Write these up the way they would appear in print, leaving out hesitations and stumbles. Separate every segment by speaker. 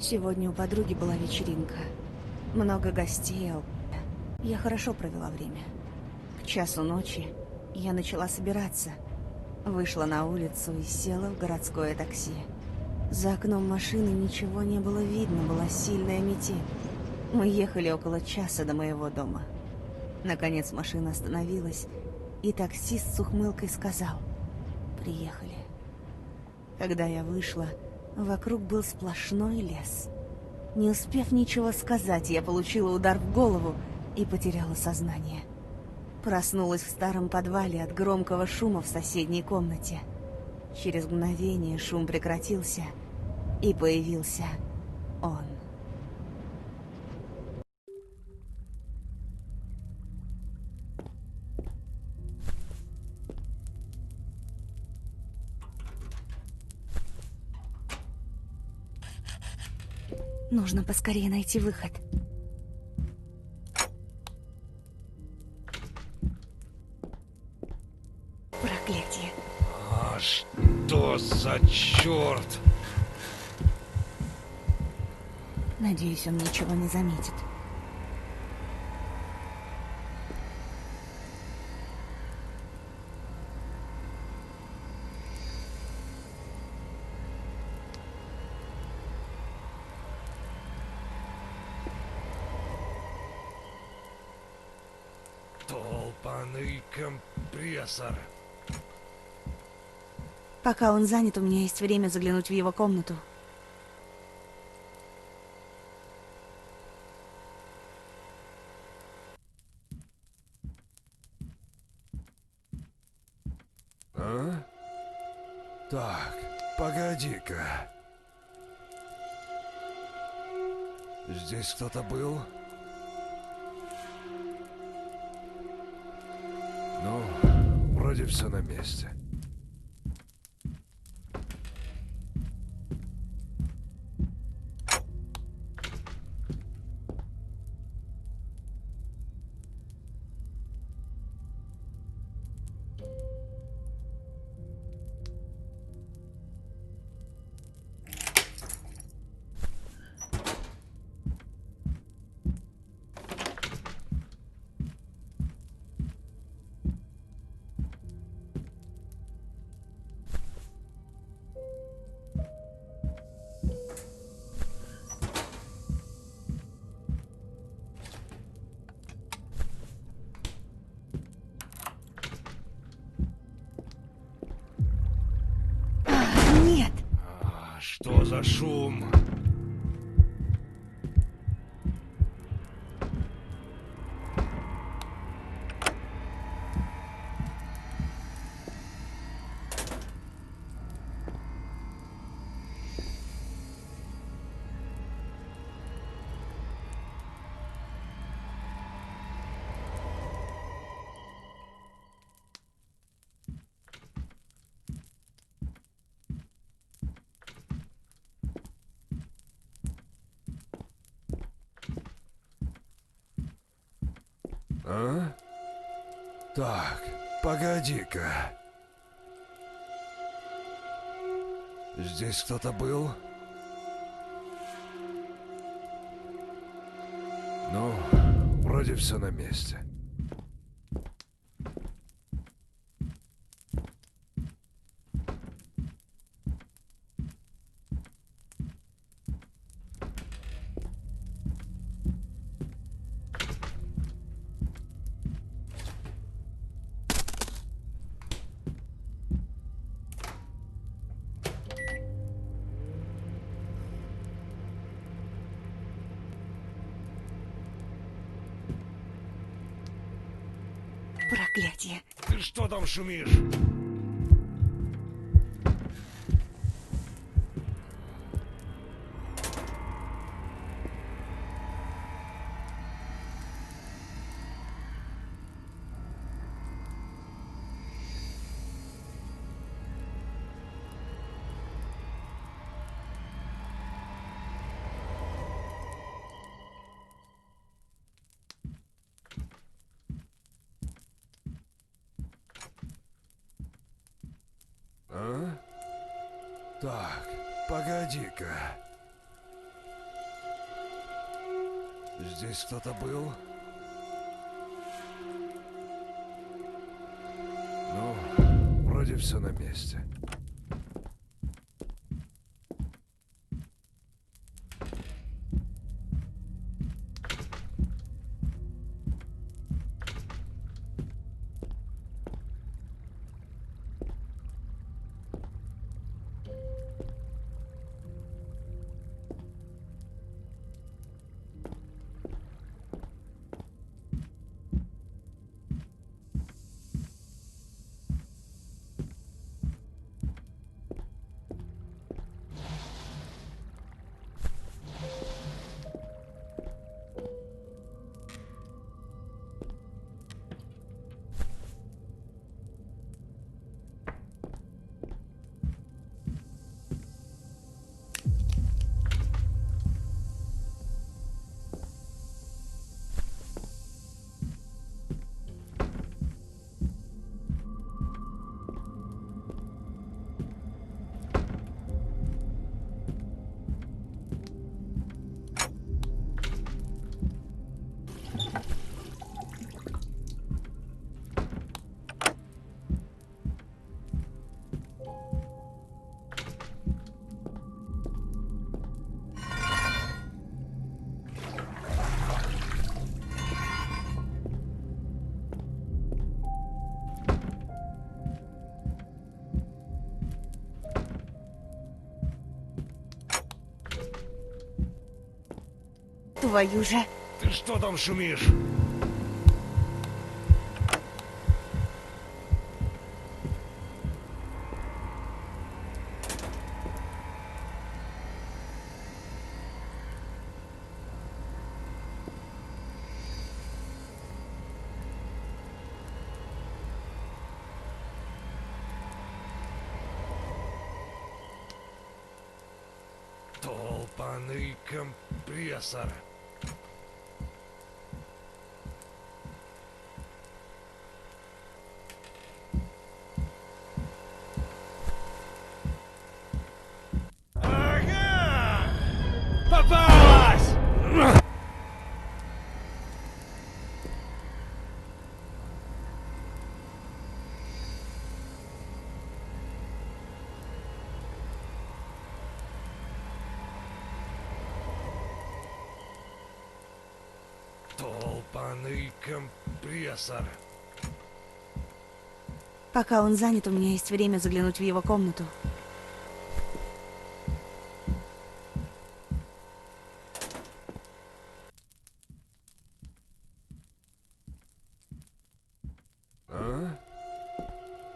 Speaker 1: Сегодня у подруги была вечеринка. Много гостей. Я хорошо провела время. К часу ночи я начала собираться. Вышла на улицу и села в городское такси. За окном машины ничего не было видно, была сильная метель. Мы ехали около часа до моего дома. Наконец машина остановилась, и таксист с ухмылкой сказал: «Приехали». Когда я вышла, вокруг был сплошной лес. Не успев ничего сказать, я получила удар в голову и потеряла сознание. Проснулась в старом подвале от громкого шума в соседней комнате. Через мгновение шум прекратился, и появился он. Нужно поскорее найти выход. Проклятие.
Speaker 2: А что за черт?
Speaker 1: Надеюсь, он ничего не заметит.
Speaker 2: Долбаный компрессор.
Speaker 1: Пока он занят, у меня есть время заглянуть в его комнату.
Speaker 2: А? Так, погоди-ка. Здесь кто-то был? Ну, вроде все на месте.
Speaker 1: Нет!
Speaker 2: Что за шум? А? Так, погоди-ка. Здесь кто-то был? Ну, вроде все на месте.
Speaker 1: Проклятие.
Speaker 2: Ты что там шумишь? А? Так, погоди-ка. Здесь кто-то был? Ну, вроде все на месте.
Speaker 1: Твою же...
Speaker 2: Ты что там шумишь? Толпаный компрессор. Ага! Попалась! Толпаный компрессор.
Speaker 1: Пока он занят, у меня есть время заглянуть в его комнату.
Speaker 2: А?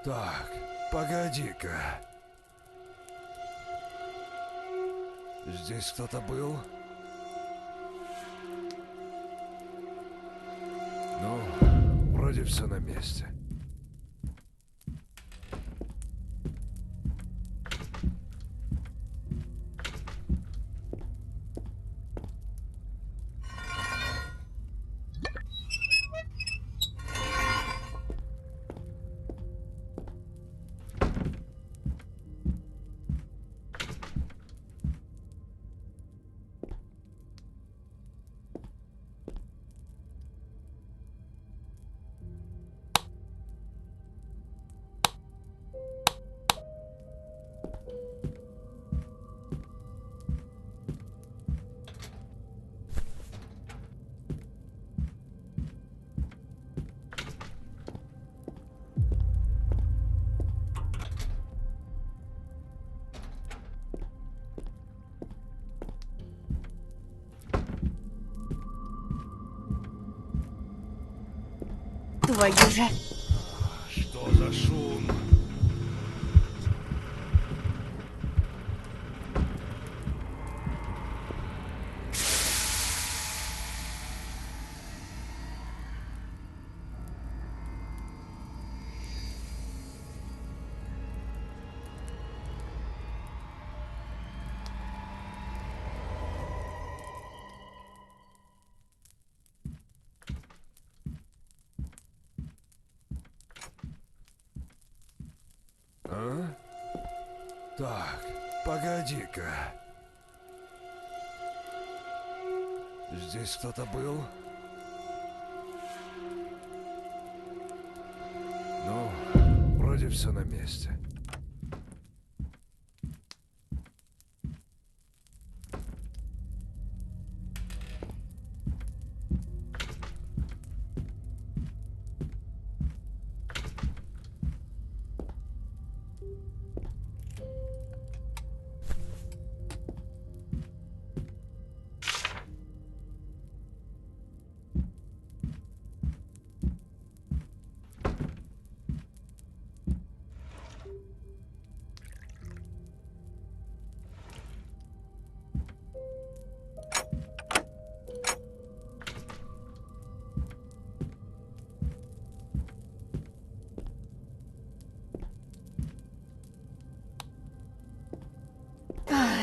Speaker 2: Так, погоди-ка. Здесь кто-то был? Ну, вроде все на месте.
Speaker 1: Твою же...
Speaker 2: Что за шум? А? Так, погоди-ка. Здесь кто-то был? Ну, вроде все на месте.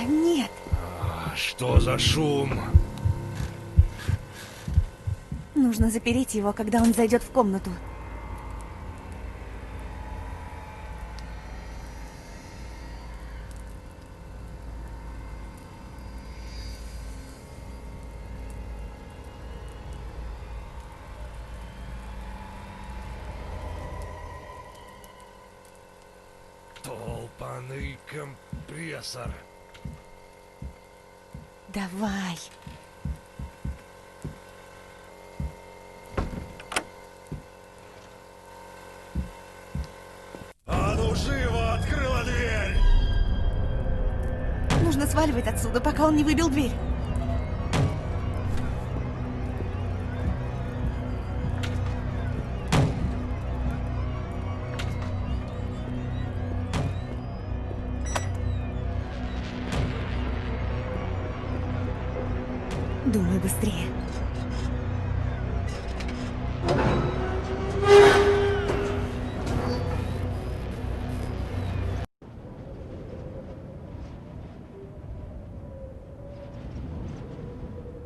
Speaker 1: Нет.
Speaker 2: Что за шум?
Speaker 1: Нужно запереть его, когда он зайдет в комнату.
Speaker 2: Толпаный компрессор.
Speaker 1: Давай.
Speaker 2: А ну живо, открыла дверь!
Speaker 1: Нужно сваливать отсюда, пока он не выбил дверь. Думай быстрее.